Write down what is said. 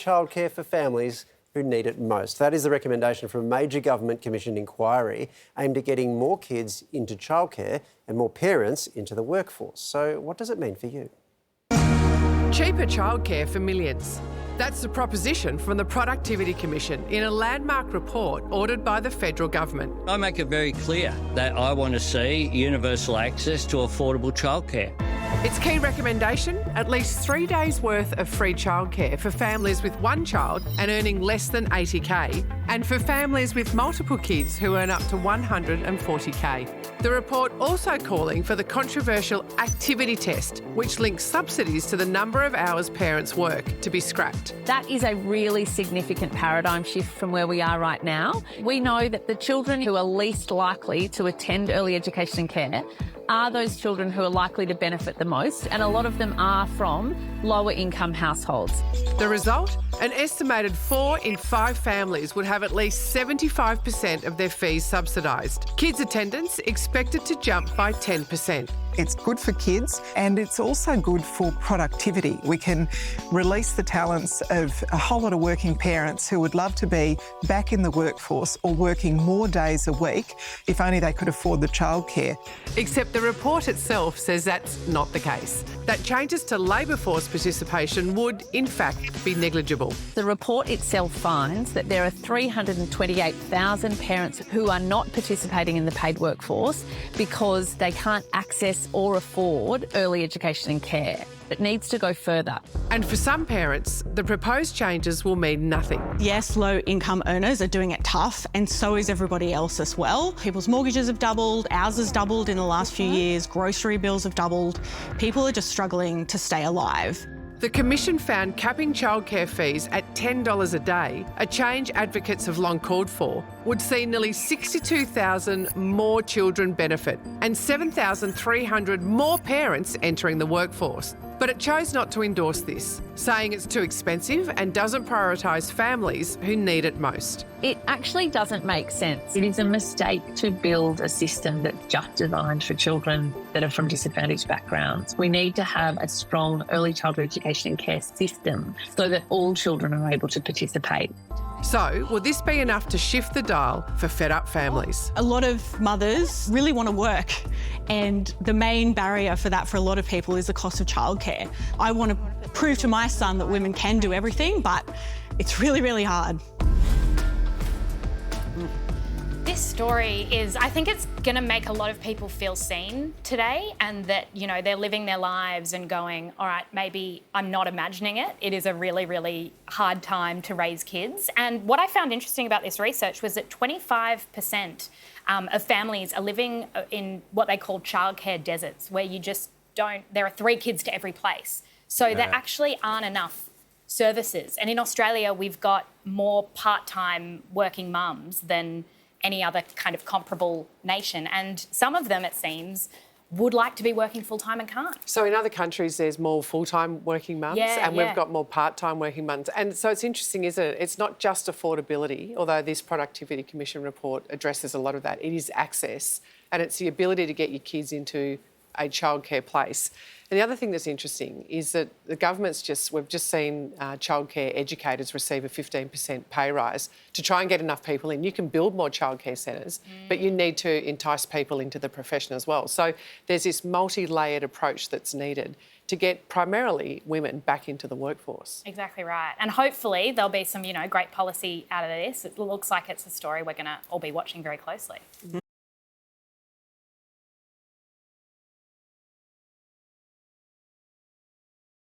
childcare for families who need it most. That is the recommendation from a major government-commissioned inquiry aimed at getting more kids into childcare and more parents into the workforce. So what does it mean for you? Cheaper childcare for millions. That's the proposition from the Productivity Commission in a landmark report ordered by the federal government. I make it very clear that I want to see universal access to affordable childcare. Its key recommendation, at least 3 days' worth of free childcare for families with one child and earning less than 80K, and for families with multiple kids who earn up to 140K. The report also calling for the controversial activity test, which links subsidies to the number of hours parents work, to be scrapped. That is a really significant paradigm shift from where we are right now. We know that the children who are least likely to attend early education and care are those children who are likely to benefit the most, and a lot of them are from lower income households. The result? An estimated 4 in 5 families would have at least 75% of their fees subsidised. Kids' attendance expected to jump by 10%. It's good for kids and it's also good for productivity. We can release the talents of a whole lot of working parents who would love to be back in the workforce or working more days a week if only they could afford the childcare. Except the report itself says that's not the case. That changes to labour force participation would, in fact, be negligible. The report itself finds that there are 328,000 parents who are not participating in the paid workforce because they can't access or afford early education and care. It needs to go further. And for some parents, the proposed changes will mean nothing. Yes, low-income earners are doing it tough, and so is everybody else as well. People's mortgages have doubled, ours has doubled in the last few years, grocery bills have doubled. People are just struggling to stay alive. The Commission found capping childcare fees at $10 a day, a change advocates have long called for, would see nearly 62,000 more children benefit and 7,300 more parents entering the workforce. But it chose not to endorse this, saying it's too expensive and doesn't prioritise families who need it most. It actually doesn't make sense. It is a mistake to build a system that's just designed for children that are from disadvantaged backgrounds. We need to have a strong early childhood education and care system so that all children are able to participate. So, will this be enough to shift the dial for fed-up families? A lot of mothers really want to work, and the main barrier for that for a lot of people is the cost of childcare. I want to prove to my son that women can do everything, but it's really, really hard. This story is, I think it's going to make a lot of people feel seen today, and that, you know, they're living their lives and going, all right, maybe I'm not imagining it. It is a really, really hard time to raise kids. And what I found interesting about this research was that 25% of families are living in what they call childcare deserts, where you just don't, there are 3 kids to every place. So there actually aren't enough services. And in Australia, we've got more part-time working mums than any other kind of comparable nation. And some of them, it seems, would like to be working full-time and can't. So in other countries, there's more full-time working mums and we've got more part-time working mums. And so it's interesting, isn't it? It's not just affordability, although this Productivity Commission report addresses a lot of that. It is access, and it's the ability to get your kids into a childcare place. And the other thing that's interesting is that the government's we've just seen childcare educators receive a 15% pay rise to try and get enough people in. You can build more childcare centres, but you need to entice people into the profession as well. So there's this multi-layered approach that's needed to get primarily women back into the workforce. Exactly right. And hopefully there'll be some, great policy out of this. It looks like it's a story we're going to all be watching very closely.